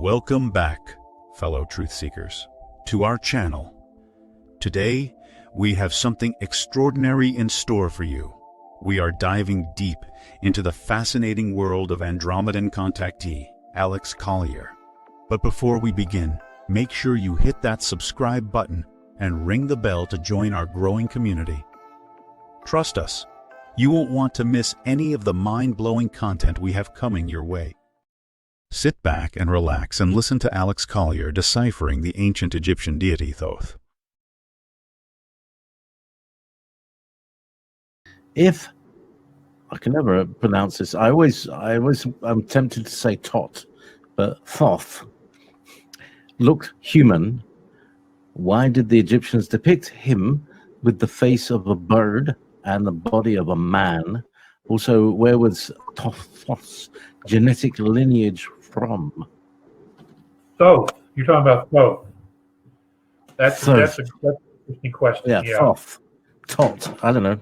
Welcome back, fellow truth seekers, to our channel. Today, we have something extraordinary in store for you. We are diving deep into the fascinating world of Andromedan Contactee, Alex Collier. But before we begin, make sure you hit that subscribe button and ring the bell to join our growing community. Trust us, you won't want to miss any of the mind-blowing content we have coming your way. Sit back and relax and listen to Alex Collier deciphering the ancient Egyptian deity Thoth. If I can never pronounce this, I'm tempted to say Thoth, but Thoth looked human. Why did the Egyptians depict him with the face of a bird and the body of a man? Also, where was Thoth's genetic lineage from? Thoth. You're talking about Thoth. That's an interesting question. Yeah, Thoth. I don't know.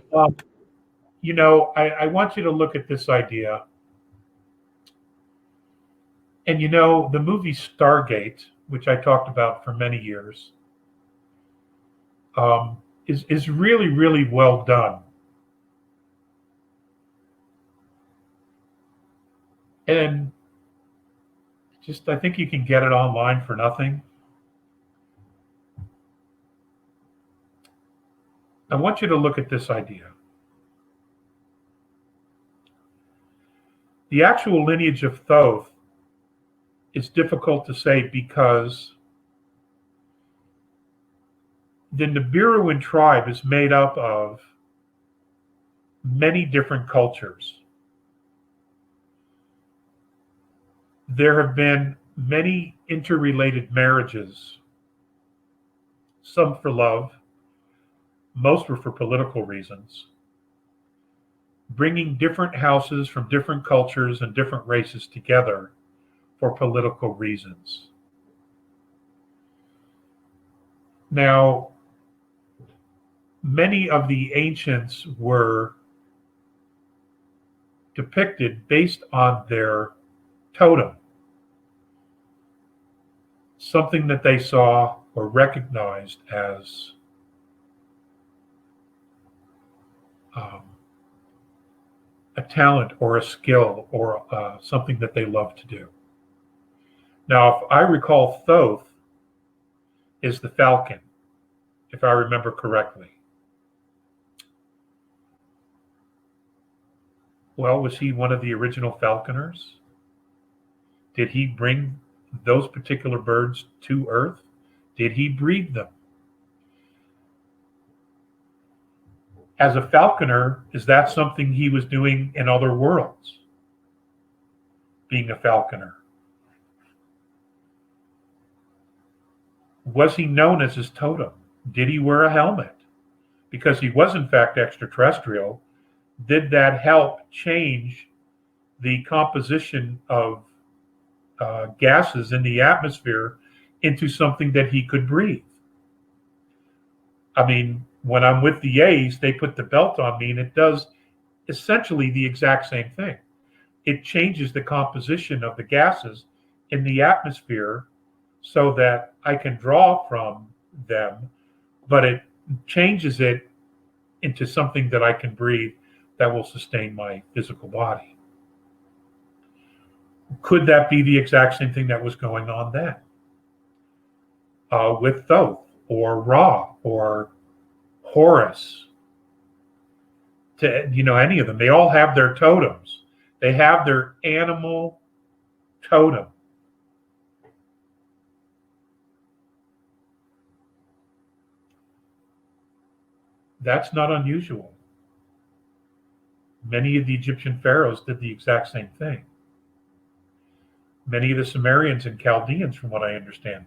I want you to look at this idea. And the movie Stargate, which I talked about for many years, is really, really well done. And I think you can get it online for nothing. I want you to look at this idea. The actual lineage of Thoth is difficult to say because the Nibiruan tribe is made up of many different cultures. There have been many interrelated marriages, some for love, most were for political reasons, bringing different houses from different cultures and different races together for political reasons. Now, many of the ancients were depicted based on their totem, something that they saw or recognized as a talent or a skill or something that they love to do. Now, if I recall, Thoth is the falcon, if I remember correctly. Well, was he one of the original falconers? Did he bring those particular birds to Earth? Did he breed them? As a falconer, is that something he was doing in other worlds? Being a falconer. Was he known as his totem? Did he wear a helmet? Because he was in fact extraterrestrial. Did that help change the composition of gases in the atmosphere into something that he could breathe? I mean, when I'm with the A's, they put the belt on me and it does essentially the exact same thing. It changes the composition of the gases in the atmosphere so that I can draw from them, but it changes it into something that I can breathe that will sustain my physical body. Could that be the exact same thing that was going on then? With Thoth or Ra or Horus, any of them. They all have their totems. They have their animal totem. That's not unusual. Many of the Egyptian pharaohs did the exact same thing. Many of the Sumerians and Chaldeans, from what I understand,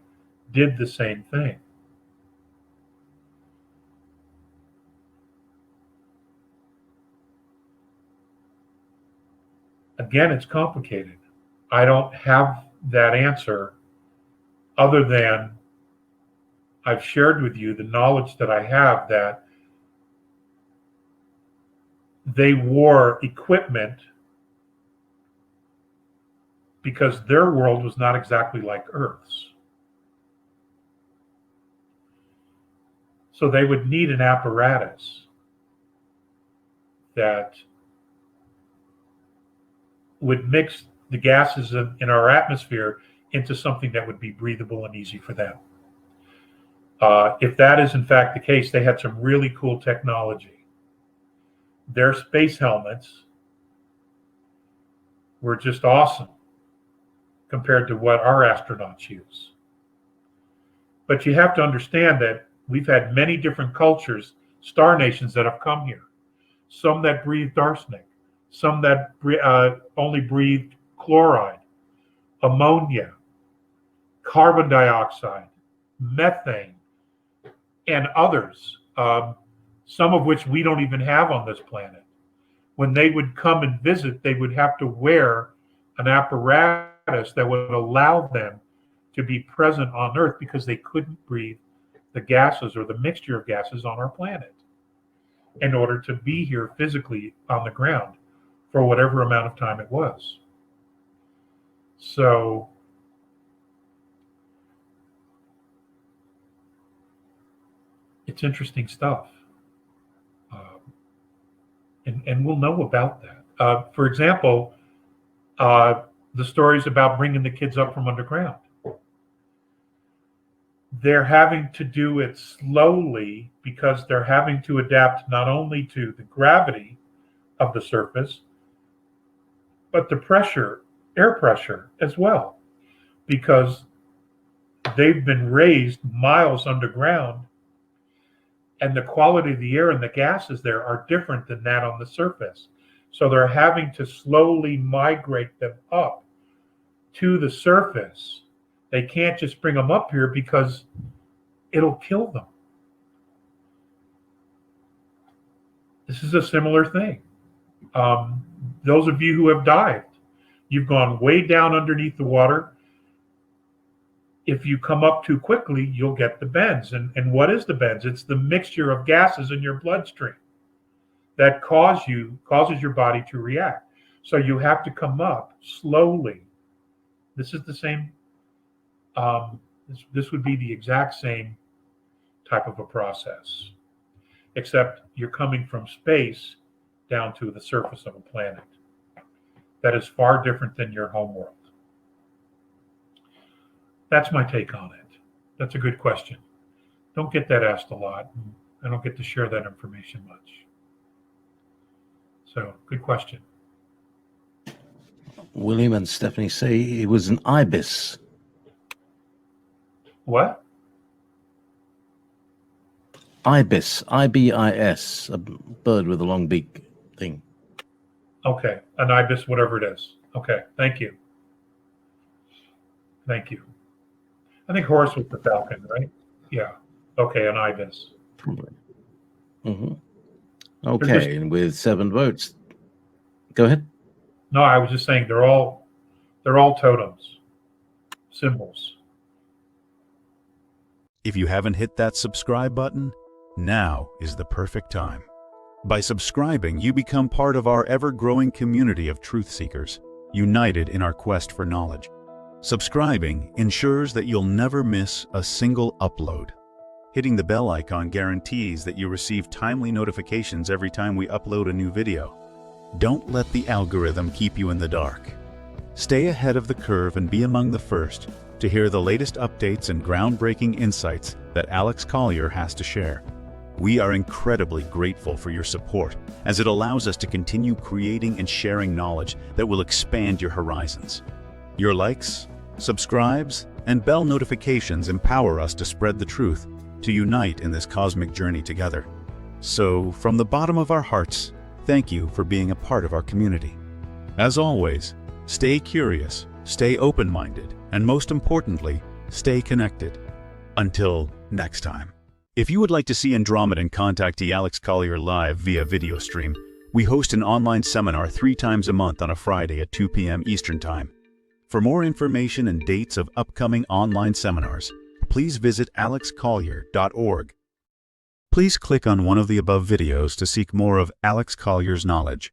did the same thing. Again, it's complicated. I don't have that answer other than I've shared with you the knowledge that I have that they wore equipment because their world was not exactly like Earth's. So they would need an apparatus that would mix the gases in our atmosphere into something that would be breathable and easy for them. If that is in fact the case, they had some really cool technology. Their space helmets were just awesome compared to what our astronauts use. But you have to understand that we've had many different cultures, star nations that have come here. Some that breathed arsenic, some that only breathed chloride, ammonia, carbon dioxide, methane, and others, some of which we don't even have on this planet. When they would come and visit, they would have to wear an apparatus that would allow them to be present on Earth because they couldn't breathe the gases or the mixture of gases on our planet in order to be here physically on the ground for whatever amount of time it was. So it's interesting stuff. And we'll know about that. For example, the stories about bringing the kids up from underground. They're having to do it slowly because they're having to adapt not only to the gravity of the surface, but the pressure, air pressure as well, because they've been raised miles underground and the quality of the air and the gases there are different than that on the surface. So they're having to slowly migrate them up to the surface. They can't just bring them up here because it'll kill them. This is a similar thing. Those of you who have dived, you've gone way down underneath the water. If you come up too quickly, you'll get the bends. And what is the bends? It's the mixture of gases in your bloodstream that causes your body to react. So you have to come up slowly. This is the same. This would be the exact same type of a process, except you're coming from space down to the surface of a planet. That is far different than your home world. That's my take on it. That's a good question. Don't get that asked a lot. I don't get to share that information much. So, good question. William and Stephanie say it was an ibis. What? Ibis, I-B-I-S, a bird with a long beak thing. Okay, an ibis, whatever it is. Okay, thank you. Thank you. I think horse was the falcon, right? Yeah. Okay, an ibis. Probably. Mm-hmm. Okay, and with 7 votes. Go ahead. No, I was just saying they're all totems, symbols. If you haven't hit that subscribe button, now is the perfect time. By subscribing, you become part of our ever-growing community of truth seekers, united in our quest for knowledge. Subscribing ensures that you'll never miss a single upload. Hitting the bell icon guarantees that you receive timely notifications every time we upload a new video. Don't let the algorithm keep you in the dark. Stay ahead of the curve and be among the first to hear the latest updates and groundbreaking insights that Alex Collier has to share. We are incredibly grateful for your support, as it allows us to continue creating and sharing knowledge that will expand your horizons. Your likes, subscribes, and bell notifications empower us to spread the truth, to unite in this cosmic journey together. So, from the bottom of our hearts, thank you for being a part of our community. As always, stay curious, stay open-minded, and most importantly, stay connected. Until next time. If you would like to see Andromedan Contactee Alex Collier live via video stream, we host an online seminar 3 times a month on a Friday at 2 p.m. Eastern Time. For more information and dates of upcoming online seminars, please visit alexcollier.org. Please click on one of the above videos to seek more of Alex Collier's knowledge.